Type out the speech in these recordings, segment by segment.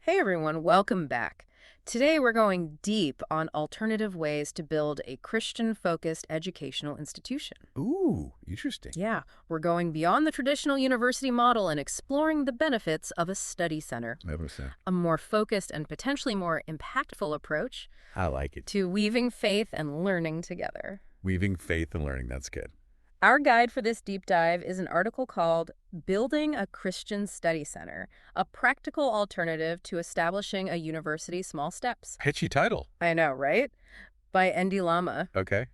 Hey everyone, welcome back. Today we're going deep on alternative ways to build a Christian-focused educational institution. Ooh, interesting. Yeah, we're going beyond the traditional university model and exploring the benefits of a study center, Never. a more focused and potentially more impactful approach I like it. to weaving faith and learning together. Weaving faith and learning. That's good. Our guide for this deep dive is an article called Building a Christian Study Center, a practical alternative to establishing a university small steps. Pitchy title. I know, right? By Andy Lama. Okay.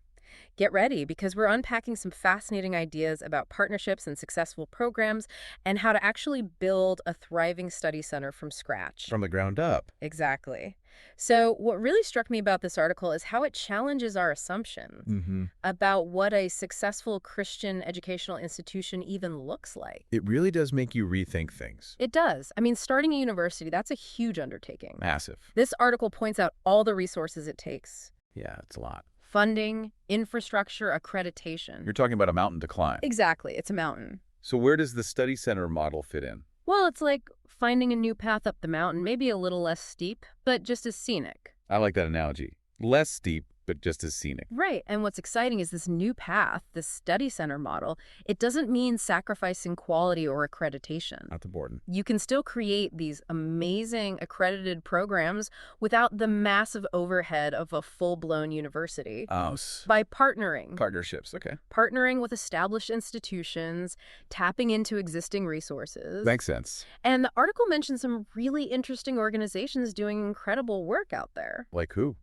Get ready because we're unpacking some fascinating ideas about partnerships and successful programs and how to actually build a thriving study center from scratch. From the ground up. Exactly. So what really struck me about this article is how it challenges our assumptions about what a successful Christian educational institution even looks like. It really does make you rethink things. It does. I mean, starting a university, that's a huge undertaking. Massive. This article points out all the resources it takes. Yeah, it's a lot. Funding, infrastructure, accreditation. You're talking about a mountain to climb. Exactly. It's a mountain. So where does the study center model fit in? Well, it's like finding a new path up the mountain, maybe a little less steep, but just as scenic. I like that analogy. Less steep, but just as scenic. Right. And what's exciting is this new path, this study center model, it doesn't mean sacrificing quality or accreditation. Not important. You can still create these amazing accredited programs without the massive overhead of a full-blown university. By partnering. Partnerships. Okay. Partnering with established institutions, tapping into existing resources. Makes sense. And the article mentions some really interesting organizations doing incredible work out there. Like who?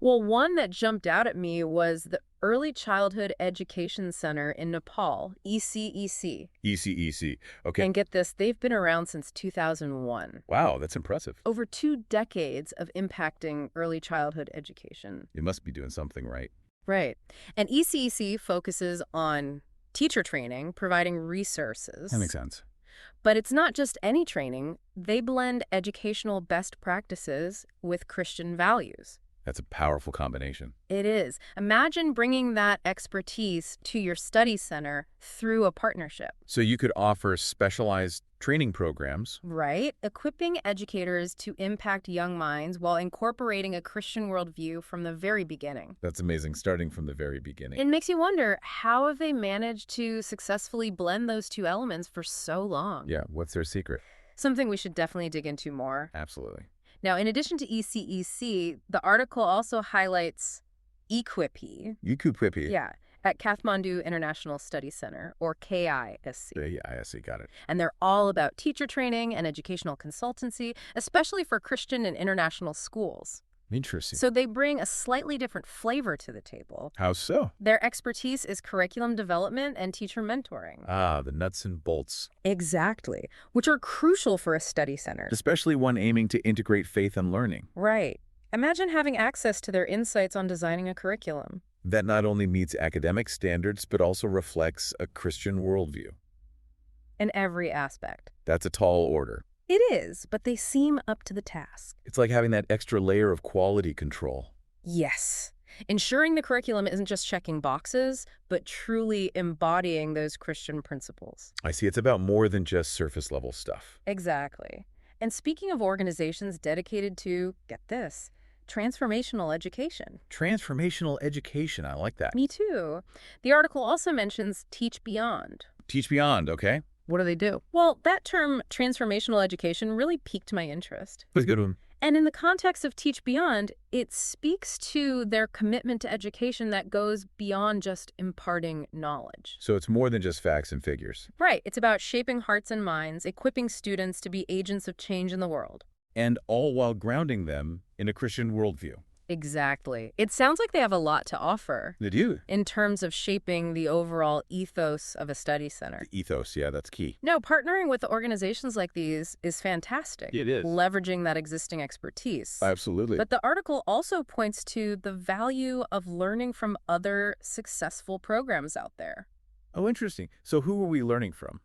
Well, one that jumped out at me was the Early Childhood Education Center in Nepal, ECEC. ECEC. Okay. And get this, they've been around since 2001. Wow, that's impressive. Over 2 decades of impacting early childhood education. It must be doing something right. Right. And ECEC focuses on teacher training, providing resources. That makes sense. But it's not just any training. They blend educational best practices with Christian values. That's a powerful combination. It is. Imagine bringing that expertise to your study center through a partnership. So you could offer specialized training programs. Right? Equipping educators to impact young minds while incorporating a Christian worldview from the very beginning. That's amazing, starting from the very beginning. It makes you wonder, how have they managed to successfully blend those two elements for so long? Yeah, what's their secret? Something we should definitely dig into more. Absolutely. Now, in addition to ECEC, the article also highlights EQUIPI. EQUIPI. Yeah, at Kathmandu International Study Center, or KISC. KISC, got it. And they're all about teacher training and educational consultancy, especially for Christian and international schools. Interesting. So they bring a slightly different flavor to the table. How so? Their expertise is curriculum development and teacher mentoring. Ah, the nuts and bolts. Exactly, which are crucial for a study center. Especially one aiming to integrate faith and learning. Right. Imagine having access to their insights on designing a curriculum. That not only meets academic standards, but also reflects a Christian worldview. In every aspect. That's a tall order. It is, but they seem up to the task. It's like having that extra layer of quality control. Yes. Ensuring the curriculum isn't just checking boxes, but truly embodying those Christian principles. I see, it's about more than just surface-level stuff. Exactly. And speaking of organizations dedicated to, get this, transformational education. Transformational education, I like that. Me too. The article also mentions TeachBeyond. TeachBeyond, okay? What do they do? Well, that term, transformational education, really piqued my interest. That's a good one. And in the context of TeachBeyond, it speaks to their commitment to education that goes beyond just imparting knowledge. So it's more than just facts and figures. Right. It's about shaping hearts and minds, equipping students to be agents of change in the world. And all while grounding them in a Christian worldview. Exactly. It sounds like they have a lot to offer. They do. In terms of shaping the overall ethos of a study center. The ethos, yeah, that's key. No, partnering with organizations like these is fantastic. It is. Leveraging that existing expertise. Absolutely. But the article also points to the value of learning from other successful programs out there. Oh, interesting. So who are we learning from?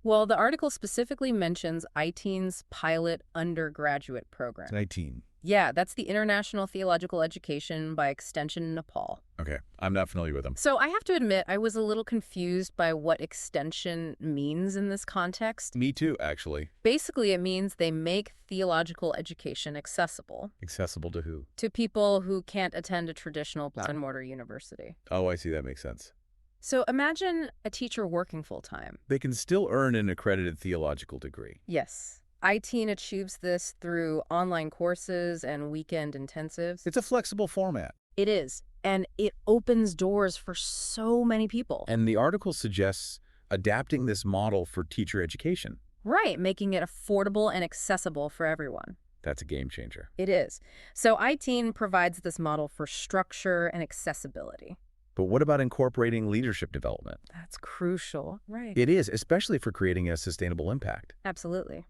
Well, the article specifically mentions ITEEN's pilot undergraduate program. It's ITEEN. Yeah, that's the International Theological Education by Extension in Nepal. Okay, I'm not familiar with them. So I have to admit, I was a little confused by what extension means in this context. Me too, actually. Basically, it means they make theological education accessible. Accessible to who? To people who can't attend a traditional brick-and-mortar university. Oh, I see. That makes sense. So imagine a teacher working full-time. They can still earn an accredited theological degree. Yes. ITEEN achieves this through online courses and weekend intensives. It's a flexible format. It is. And it opens doors for so many people. And the article suggests adapting this model for teacher education. Right, making it affordable and accessible for everyone. That's a game changer. It is. So ITEEN provides this model for structure and accessibility. But what about incorporating leadership development? That's crucial. Right. It is, especially for creating a sustainable impact. Absolutely.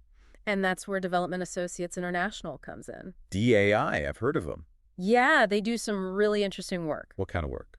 And that's where Development Associates International comes in. DAI, I've heard of them. Yeah, they do some really interesting work. What kind of work?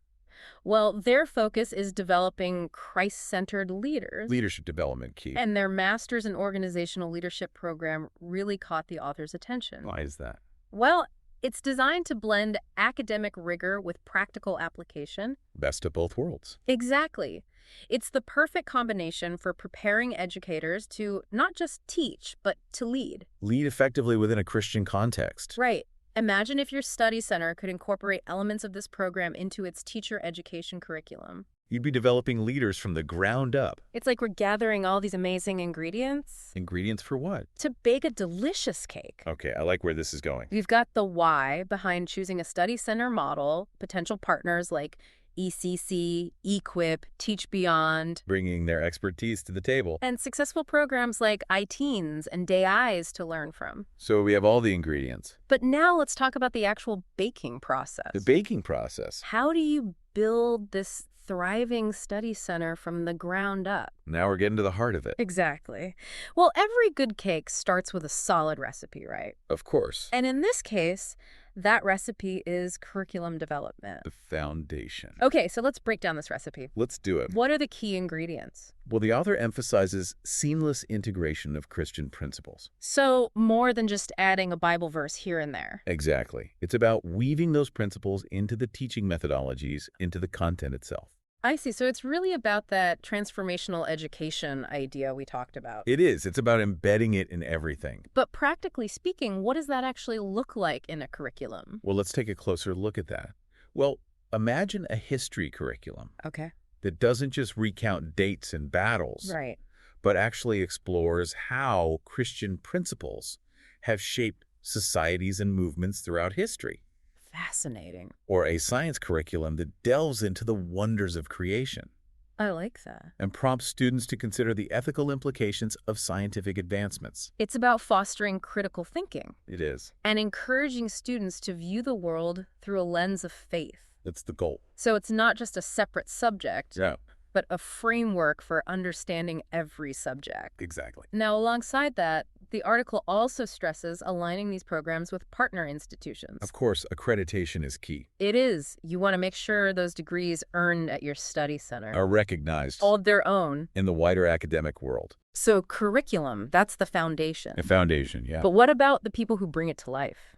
Well, their focus is developing Christ-centered leaders. Leadership development key. And their Masters in Organizational Leadership program really caught the author's attention. Why is that? Well, it's designed to blend academic rigor with practical application. Best of both worlds. Exactly. It's the perfect combination for preparing educators to not just teach, but to lead. Lead effectively within a Christian context. Right. Imagine if your study center could incorporate elements of this program into its teacher education curriculum. You'd be developing leaders from the ground up. It's like we're gathering all these amazing ingredients. Ingredients for what? To bake a delicious cake. Okay, I like where this is going. We've got the why behind choosing a study center model, potential partners like ECEC, EQUIP, TeachBeyond, Bringing their expertise to the table. and successful programs like ITEENs and DAIs to learn from. So we have all the ingredients. But now let's talk about the actual baking process. The baking process. How do you build this thriving study center from the ground up? Now we're getting to the heart of it. Exactly. Well, every good cake starts with a solid recipe, right? Of course. And in this case, that recipe is curriculum development. The foundation. Okay, so let's break down this recipe. Let's do it. What are the key ingredients? Well, the author emphasizes seamless integration of Christian principles. So more than just adding a Bible verse here and there. Exactly. It's about weaving those principles into the teaching methodologies, into the content itself. I see. So it's really about that transformational education idea we talked about. It is. It's about embedding it in everything. But practically speaking, what does that actually look like in a curriculum? Well, let's take a closer look at that. Well, imagine a history curriculum Okay. that doesn't just recount dates and battles, Right. but actually explores how Christian principles have shaped societies and movements throughout history. Fascinating. Or a science curriculum that delves into the wonders of creation I like that. and prompts students to consider the ethical implications of scientific advancements. It's about fostering critical thinking It is. and encouraging students to view the world through a lens of faith. That's the goal. So it's not just a separate subject, Yeah, but a framework for understanding every subject. exactly. Now, alongside that, the article also stresses aligning these programs with partner institutions. Of course, accreditation is key. It is. You want to make sure those degrees earned at your study center Are recognized hold their own. in the wider academic world. So curriculum, that's the foundation. A foundation, yeah. But what about the people who bring it to life?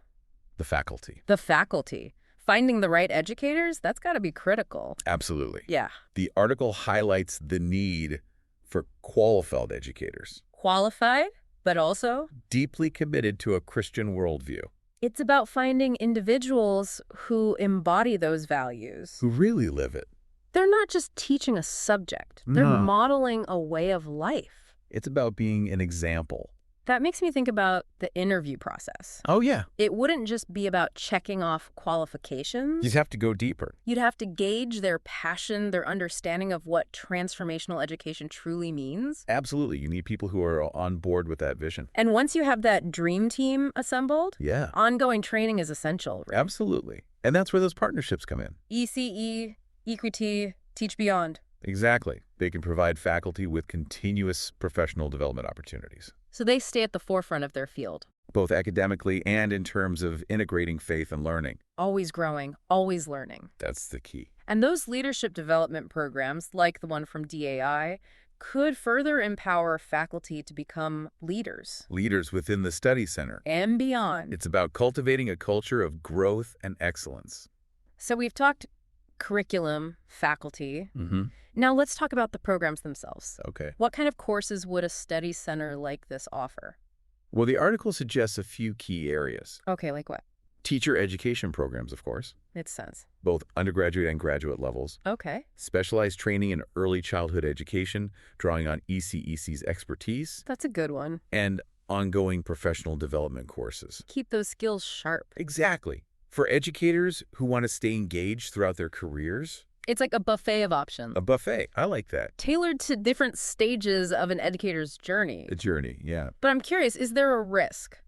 The faculty. The faculty. Finding the right educators, that's got to be critical. Absolutely. Yeah. The article highlights the need for qualified educators, Qualified, but also deeply committed to a Christian worldview, it's about finding individuals who embody those values. who really live it. They're not just teaching a subject. They're No. modeling a way of life. It's about being an example. That makes me think about the interview process. Oh, yeah. It wouldn't just be about checking off qualifications. You'd have to go deeper. You'd have to gauge their passion, their understanding of what transformational education truly means. Absolutely. You need people who are on board with that vision. And once you have that dream team assembled, Yeah. ongoing training is essential. Right? Absolutely. And that's where those partnerships come in. ECE, EQT, TeachBeyond. Exactly. They can provide faculty with continuous professional development opportunities, So they stay at the forefront of their field. both academically and in terms of integrating faith and learning. Always growing, always learning. That's the key. And those leadership development programs, like the one from DAI, could further empower faculty to become leaders. Leaders within the study center. And beyond. It's about cultivating a culture of growth and excellence. So we've talked curriculum, faculty. Mm-hmm. Now let's talk about the programs themselves. Okay. What kind of courses would a study center like this offer? Well, the article suggests a few key areas. Okay, like what? Teacher education programs, of course, Makes sense. both undergraduate and graduate levels. Okay. Specialized training in early childhood education, drawing on ECEC's expertise. That's a good one. And ongoing professional development courses. Keep those skills sharp. Exactly. For educators who want to stay engaged throughout their careers. It's like a buffet of options. A buffet. I like that. Tailored to different stages of an educator's journey. A journey, yeah. But I'm curious, is there a risk?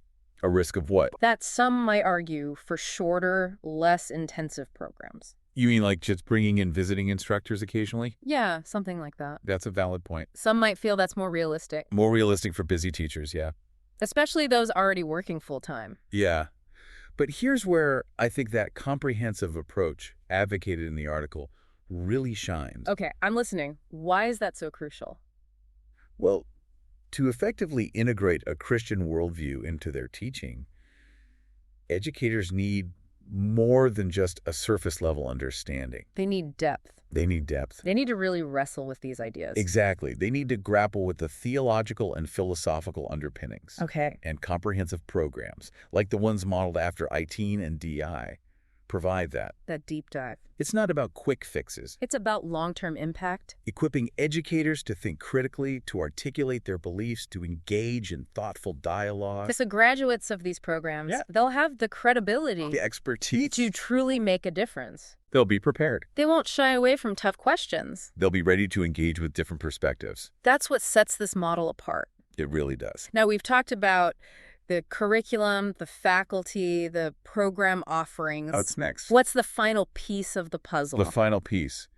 A risk of what? That some might argue for shorter, less intensive programs. You mean like just bringing in visiting instructors occasionally? Yeah, something like that. That's a valid point. Some might feel that's more realistic, More realistic for busy teachers, yeah. especially those already working full-time. Yeah. But here's where I think that comprehensive approach advocated in the article really shines. Okay, I'm listening. Why is that so crucial? Well, to effectively integrate a Christian worldview into their teaching, educators need more than just a surface-level understanding. They need depth. They need depth. They need to really wrestle with these ideas. Exactly. They need to grapple with the theological and philosophical underpinnings. Okay. And comprehensive programs, like the ones modeled after ITEEN and DAI, provide that. That deep dive. It's not about quick fixes. It's about long-term impact. Equipping educators to think critically, to articulate their beliefs, to engage in thoughtful dialogue. Because the graduates of these programs, they'll have the credibility, The expertise. to truly make a difference. They'll be prepared. They won't shy away from tough questions. They'll be ready to engage with different perspectives. That's what sets this model apart. It really does. Now, we've talked about the curriculum, the faculty, the program offerings. What's next? What's the final piece of the puzzle? The final piece.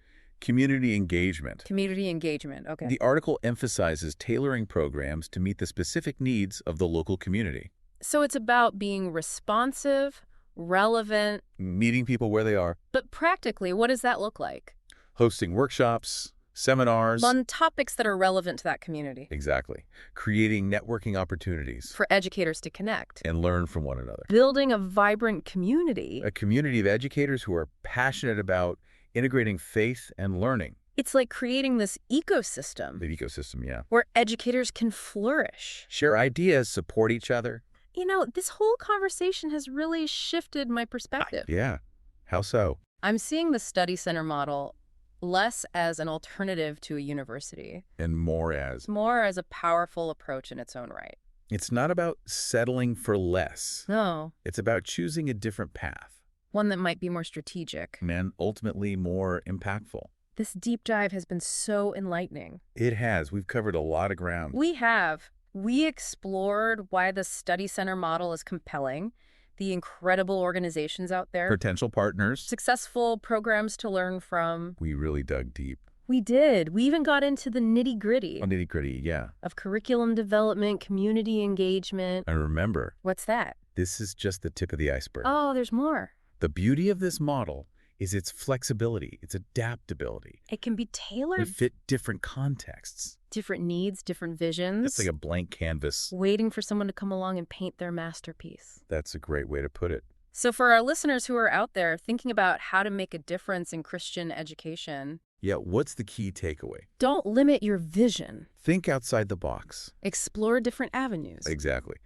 Community engagement. Community engagement, okay. The article emphasizes tailoring programs to meet the specific needs of the local community. So it's about being responsive, relevant. Meeting people where they are. But practically, what does that look like? Hosting workshops, seminars. On topics that are relevant to that community. Exactly. Creating networking opportunities. For educators to connect. And learn from one another. Building a vibrant community. A community of educators who are passionate about integrating faith and learning. It's like creating this ecosystem. The ecosystem, yeah. Where educators can flourish. Share ideas, support each other. You know, this whole conversation has really shifted my perspective. Yeah. How so? I'm seeing the study center model less as an alternative to a university. And more as a powerful approach in its own right. It's not about settling for less. No. It's about choosing a different path. One that might be more strategic. And ultimately more impactful. This deep dive has been so enlightening. It has. We've covered a lot of ground. We have. We explored why the study center model is compelling, the incredible organizations out there, Potential partners. successful programs to learn from. We really dug deep. We did. We even got into the nitty-gritty Nitty-gritty, yeah. of curriculum development, community engagement. And remember, What's that? this is just the tip of the iceberg. Oh, there's more. The beauty of this model is its flexibility, its adaptability. It can be To tailored. fit different contexts. Different needs, different visions. It's like a blank canvas. Waiting for someone to come along and paint their masterpiece. That's a great way to put it. So for our listeners who are out there thinking about how to make a difference in Christian education, Yeah, what's the key takeaway? don't limit your vision. Think outside the box. Explore different avenues. Exactly.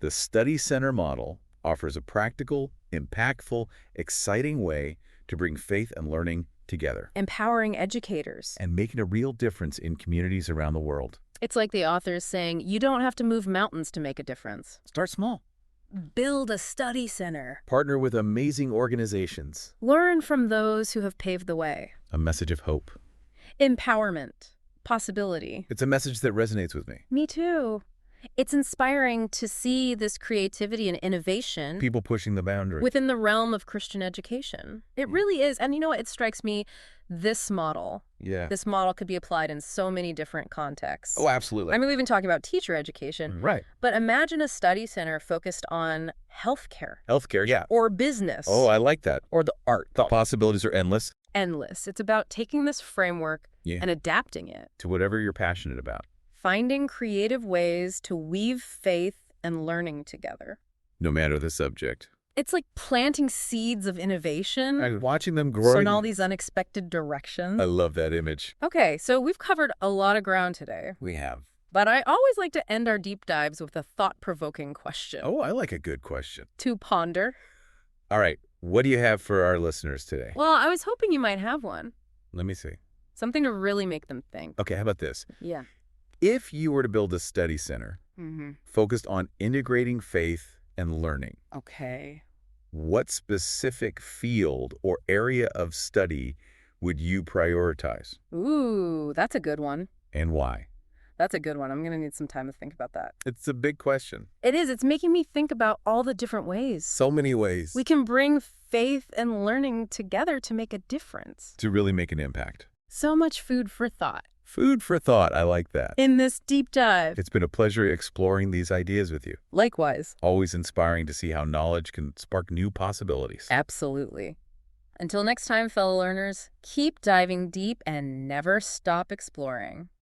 The study center model offers a practical, impactful, exciting way to bring faith and learning together Empowering educators. and making a real difference in communities around the world. It's like the author is saying, you don't have to move mountains to make a difference. Start small. Build a study center. Partner with amazing organizations. Learn from those who have paved the way. A message of hope. Empowerment. Possibility. It's a message that resonates with me. Me too. It's inspiring to see this creativity and innovation People pushing the boundary. within the realm of Christian education. It really is. And you know what? It strikes me, this model could be applied in so many different contexts. Oh, absolutely. I mean, we've been talking about teacher education, Right. but imagine a study center focused on healthcare Healthcare, yeah. or business Oh, I like that. or the art. The possibilities are endless. endless. It's about taking this framework Yeah. and adapting it, To whatever you're passionate about, finding creative ways to weave faith and learning together. no matter the subject. It's like planting seeds of innovation And watching them grow. in all these unexpected directions. I love that image. Okay, so we've covered a lot of ground today, We have. but I always like to end our deep dives with a thought-provoking question Oh, I like a good question. to ponder. All right. What do you have for our listeners today? Well, I was hoping you might have one. Let me see. Something to really make them think. Okay, how about this? Yeah. If you were to build a study center focused on integrating faith and learning, Okay. what specific field or area of study would you prioritize Ooh, that's a good one. and why? That's a good one. I'm going to need some time to think about that. It's a big question. It is. It's making me think about all the different ways So many ways we can bring faith and learning together to make a difference. to really make an impact. So much food for thought Food for thought. I like that. in this deep dive. It's been a pleasure exploring these ideas with you. Likewise. Always inspiring to see how knowledge can spark new possibilities. Absolutely. Until next time, fellow learners, keep diving deep and never stop exploring.